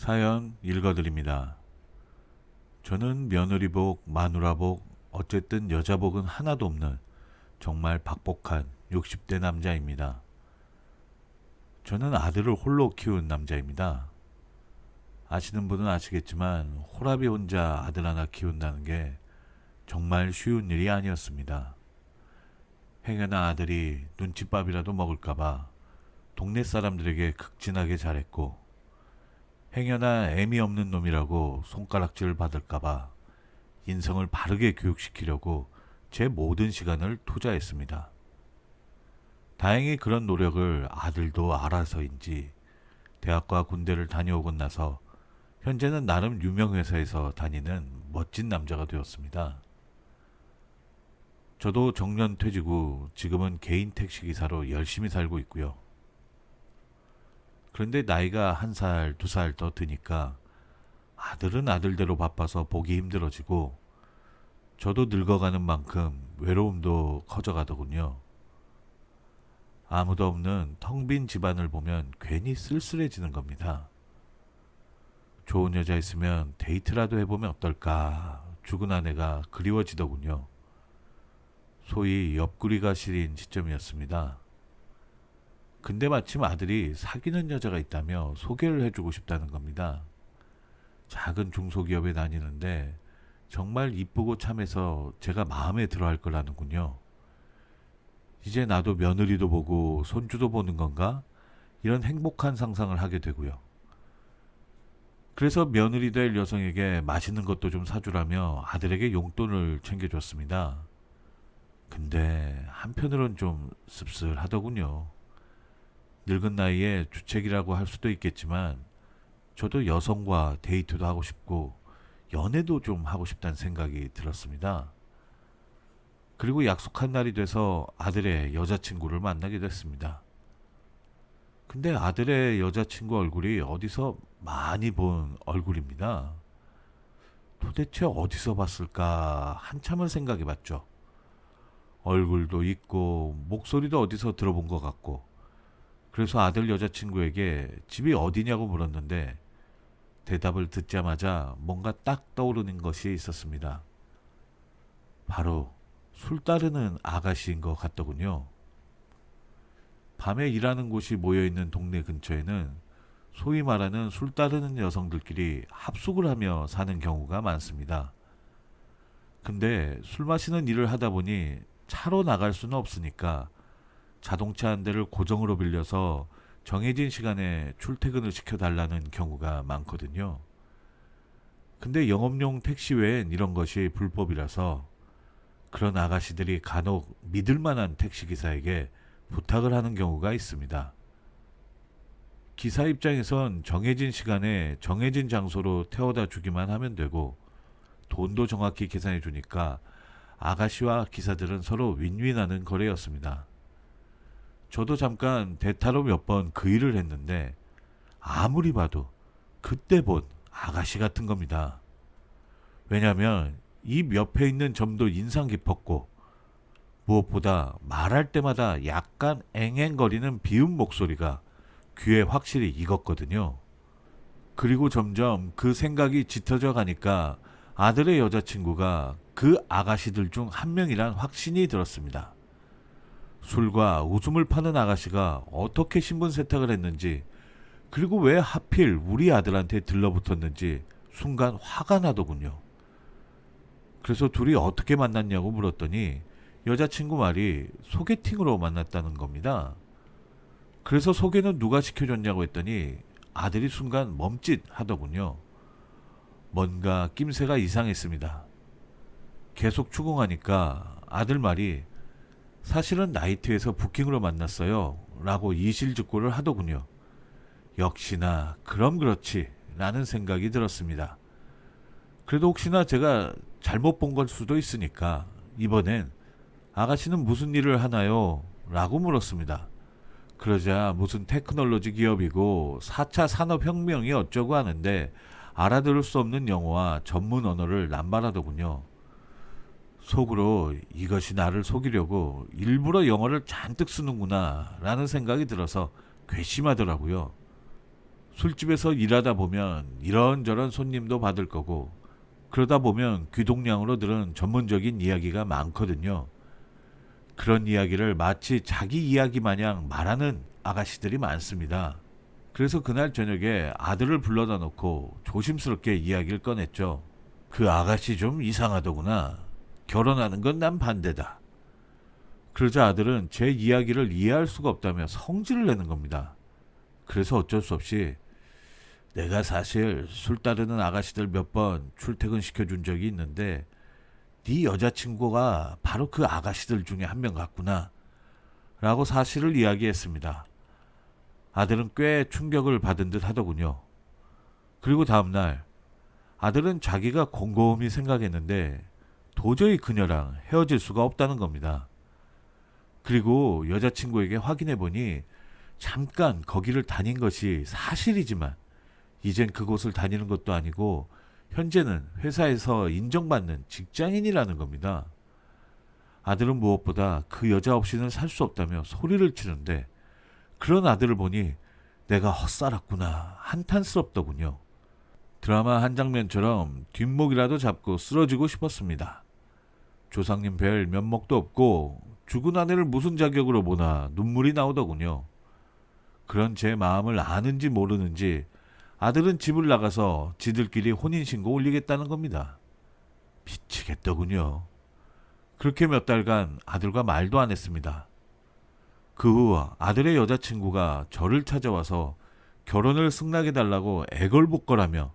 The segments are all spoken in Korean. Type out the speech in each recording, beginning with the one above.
사연 읽어드립니다. 저는 며느리복, 마누라복, 어쨌든 여자복은 하나도 없는 정말 박복한 60대 남자입니다. 저는 아들을 홀로 키운 남자입니다. 아시는 분은 아시겠지만 호랍이 혼자 아들 하나 키운다는 게 정말 쉬운 일이 아니었습니다. 행여나 아들이 눈칫밥이라도 먹을까봐 동네 사람들에게 극진하게 잘했고, 행여나 애미 없는 놈이라고 손가락질 받을까봐 인성을 바르게 교육시키려고 제 모든 시간을 투자했습니다. 다행히 그런 노력을 아들도 알아서인지 대학과 군대를 다녀오고 나서 현재는 나름 유명 회사에서 다니는 멋진 남자가 되었습니다. 저도 정년 퇴직 후 지금은 개인 택시기사로 열심히 살고 있고요. 그런데 나이가 한 살, 두 살 더 드니까 아들은 아들대로 바빠서 보기 힘들어지고, 저도 늙어가는 만큼 외로움도 커져가더군요. 아무도 없는 텅 빈 집안을 보면 괜히 쓸쓸해지는 겁니다. 좋은 여자 있으면 데이트라도 해보면 어떨까, 죽은 아내가 그리워지더군요. 소위 옆구리가 시린 시점이었습니다. 근데 마침 아들이 사귀는 여자가 있다며 소개를 해주고 싶다는 겁니다. 작은 중소기업에 다니는데 정말 이쁘고 참해서 제가 마음에 들어 할 거라는군요. 이제 나도 며느리도 보고 손주도 보는 건가? 이런 행복한 상상을 하게 되고요. 그래서 며느리 될 여성에게 맛있는 것도 좀 사주라며 아들에게 용돈을 챙겨줬습니다. 근데 한편으론 좀 씁쓸하더군요. 늙은 나이에 주책이라고 할 수도 있겠지만 저도 여성과 데이트도 하고 싶고 연애도 좀 하고 싶다는 생각이 들었습니다. 그리고 약속한 날이 돼서 아들의 여자친구를 만나게 됐습니다. 근데 아들의 여자친구 얼굴이 어디서 많이 본 얼굴입니다. 도대체 어디서 봤을까 한참을 생각해 봤죠. 얼굴도 있고 목소리도 어디서 들어본 것 같고, 그래서 아들 여자친구에게 집이 어디냐고 물었는데 대답을 듣자마자 뭔가 딱 떠오르는 것이 있었습니다. 바로 술 따르는 아가씨인 것 같더군요. 밤에 일하는 곳이 모여있는 동네 근처에는 소위 말하는 술 따르는 여성들끼리 합숙을 하며 사는 경우가 많습니다. 근데 술 마시는 일을 하다 보니 차로 나갈 수는 없으니까 자동차 한 대를 고정으로 빌려서 정해진 시간에 출퇴근을 시켜달라는 경우가 많거든요. 근데 영업용 택시 외엔 이런 것이 불법이라서 그런 아가씨들이 간혹 믿을 만한 택시기사에게 부탁을 하는 경우가 있습니다. 기사 입장에선 정해진 시간에 정해진 장소로 태워다 주기만 하면 되고 돈도 정확히 계산해 주니까 아가씨와 기사들은 서로 윈윈하는 거래였습니다. 저도 잠깐 대타로 몇 번 그 일을 했는데 아무리 봐도 그때 본 아가씨 같은 겁니다. 왜냐면 입 옆에 있는 점도 인상 깊었고, 무엇보다 말할 때마다 약간 앵앵거리는 비음 목소리가 귀에 확실히 익었거든요. 그리고 점점 그 생각이 짙어져 가니까 아들의 여자친구가 그 아가씨들 중 한 명이란 확신이 들었습니다. 술과 웃음을 파는 아가씨가 어떻게 신분 세탁을 했는지, 그리고 왜 하필 우리 아들한테 들러붙었는지 순간 화가 나더군요. 그래서 둘이 어떻게 만났냐고 물었더니 여자친구 말이 소개팅으로 만났다는 겁니다. 그래서 소개는 누가 시켜줬냐고 했더니 아들이 순간 멈칫 하더군요. 뭔가 낌새가 이상했습니다. 계속 추궁하니까 아들 말이 사실은 나이트에서 부킹으로 만났어요 라고 이실직고를 하더군요. 역시나 그럼 그렇지 라는 생각이 들었습니다. 그래도 혹시나 제가 잘못 본 걸 수도 있으니까 이번엔 아가씨는 무슨 일을 하나요? 라고 물었습니다. 그러자 무슨 테크놀로지 기업이고 4차 산업혁명이 어쩌고 하는데 알아들을 수 없는 영어와 전문 언어를 남발하더군요. 속으로 이것이 나를 속이려고 일부러 영어를 잔뜩 쓰는구나 라는 생각이 들어서 괘씸하더라고요. 술집에서 일하다 보면 이런저런 손님도 받을 거고, 그러다 보면 귀동냥으로 들은 전문적인 이야기가 많거든요. 그런 이야기를 마치 자기 이야기 마냥 말하는 아가씨들이 많습니다. 그래서 그날 저녁에 아들을 불러다 놓고 조심스럽게 이야기를 꺼냈죠. 그 아가씨 좀 이상하더구나. 결혼하는 건 난 반대다. 그러자 아들은 제 이야기를 이해할 수가 없다며 성질을 내는 겁니다. 그래서 어쩔 수 없이 내가 사실 술 따르는 아가씨들 몇 번 출퇴근 시켜준 적이 있는데 네 여자친구가 바로 그 아가씨들 중에 한 명 같구나 라고 사실을 이야기했습니다. 아들은 꽤 충격을 받은 듯 하더군요. 그리고 다음날 아들은 자기가 곰곰이 생각했는데 도저히 그녀랑 헤어질 수가 없다는 겁니다. 그리고 여자친구에게 확인해보니 잠깐 거기를 다닌 것이 사실이지만 이젠 그곳을 다니는 것도 아니고 현재는 회사에서 인정받는 직장인이라는 겁니다. 아들은 무엇보다 그 여자 없이는 살 수 없다며 소리를 치는데 그런 아들을 보니 내가 헛살았구나 한탄스럽더군요. 드라마 한 장면처럼 뒷목이라도 잡고 쓰러지고 싶었습니다. 조상님 뵐 면목도 없고 죽은 아내를 무슨 자격으로 보나 눈물이 나오더군요. 그런 제 마음을 아는지 모르는지 아들은 집을 나가서 지들끼리 혼인신고 올리겠다는 겁니다. 미치겠더군요. 그렇게 몇 달간 아들과 말도 안 했습니다. 그 후 아들의 여자친구가 저를 찾아와서 결혼을 승낙해달라고 애걸복걸하며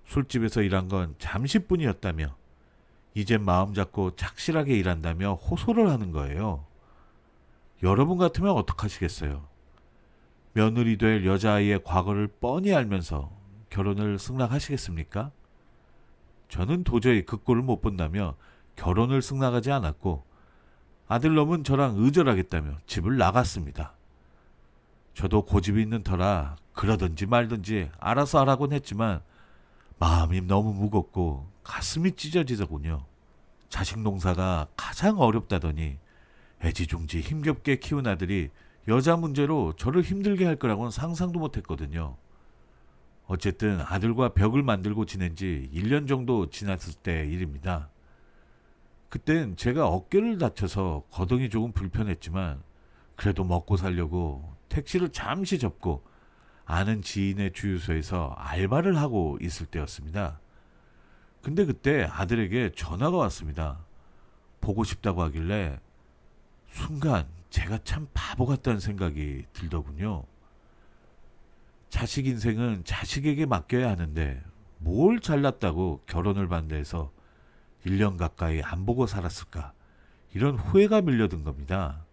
술집에서 일한 건 잠시뿐이었다며 이젠 마음 잡고 착실하게 일한다며 호소를 하는 거예요. 여러분 같으면 어떡하시겠어요? 며느리 될 여자아이의 과거를 뻔히 알면서 결혼을 승낙하시겠습니까? 저는 도저히 그 꼴을 못 본다며 결혼을 승낙하지 않았고 아들놈은 저랑 의절하겠다며 집을 나갔습니다. 저도 고집이 있는 터라 그러든지 말든지 알아서 하라곤 했지만 마음이 너무 무겁고 가슴이 찢어지더군요. 자식 농사가 가장 어렵다더니 애지중지 힘겹게 키운 아들이 여자 문제로 저를 힘들게 할 거라고는 상상도 못했거든요. 어쨌든 아들과 벽을 만들고 지낸 지 1년 정도 지났을 때 일입니다. 그땐 제가 어깨를 다쳐서 거동이 조금 불편했지만 그래도 먹고 살려고 택시를 잠시 접고 아는 지인의 주유소에서 알바를 하고 있을 때였습니다. 근데 그때 아들에게 전화가 왔습니다. 보고 싶다고 하길래 순간 제가 참 바보 같다는 생각이 들더군요. 자식 인생은 자식에게 맡겨야 하는데 뭘 잘났다고 결혼을 반대해서 1년 가까이 안 보고 살았을까, 이런 후회가 밀려든 겁니다.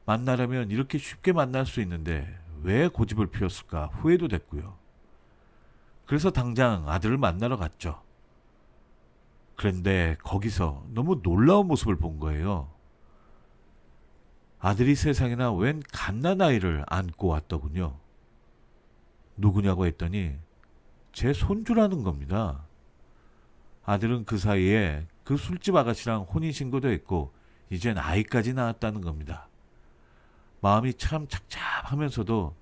만나려면 이렇게 쉽게 만날 수 있는데 왜 고집을 피웠을까 후회도 됐고요. 그래서 당장 아들을 만나러 갔죠. 그런데 거기서 너무 놀라운 모습을 본 거예요. 아들이 세상에나 웬 갓난아이를 안고 왔더군요. 누구냐고 했더니 제 손주라는 겁니다. 아들은 그 사이에 그 술집 아가씨랑 혼인신고도 했고 이젠 아이까지 낳았다는 겁니다. 마음이 참 착잡하면서도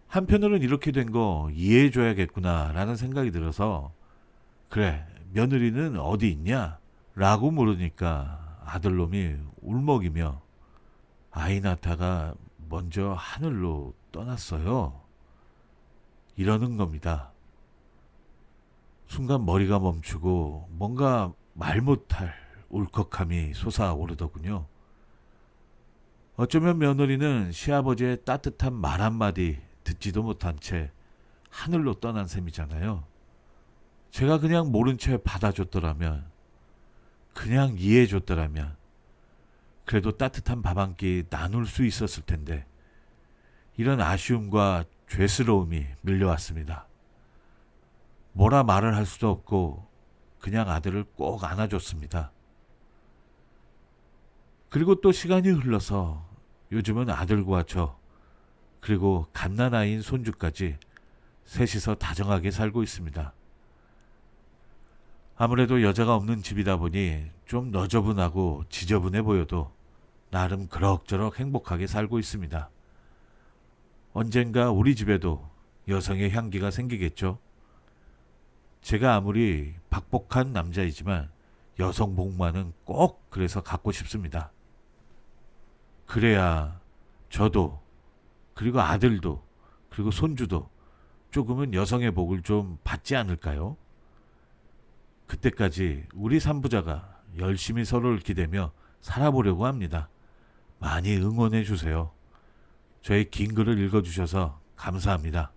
한편으로는 이렇게 된 거 이해해줘야겠구나 라는 생각이 들어서 그래 며느리는 어디 있냐? 라고 물으니까 아들놈이 울먹이며 아이 낳다가 먼저 하늘로 떠났어요. 이러는 겁니다. 순간 머리가 멈추고 뭔가 말 못할 울컥함이 솟아오르더군요. 어쩌면 며느리는 시아버지의 따뜻한 말 한마디 듣지도 못한 채 하늘로 떠난 셈이잖아요. 제가 그냥 모른 채 받아줬더라면, 그냥 이해해줬더라면 그래도 따뜻한 밥 한 끼 나눌 수 있었을 텐데 이런 아쉬움과 죄스러움이 밀려왔습니다. 뭐라 말을 할 수도 없고 그냥 아들을 꼭 안아줬습니다. 그리고 또 시간이 흘러서 요즘은 아들과 저 그리고 갓난아이인 손주까지 셋이서 다정하게 살고 있습니다. 아무래도 여자가 없는 집이다 보니 좀 너저분하고 지저분해 보여도 나름 그럭저럭 행복하게 살고 있습니다. 언젠가 우리 집에도 여성의 향기가 생기겠죠. 제가 아무리 박복한 남자이지만 여성 복만은 꼭 그래서 갖고 싶습니다. 그래야 저도, 그리고 아들도, 그리고 손주도 조금은 여성의 복을 좀 받지 않을까요? 그때까지 우리 삼부자가 열심히 서로를 기대며 살아보려고 합니다. 많이 응원해 주세요. 저의 긴 글을 읽어주셔서 감사합니다.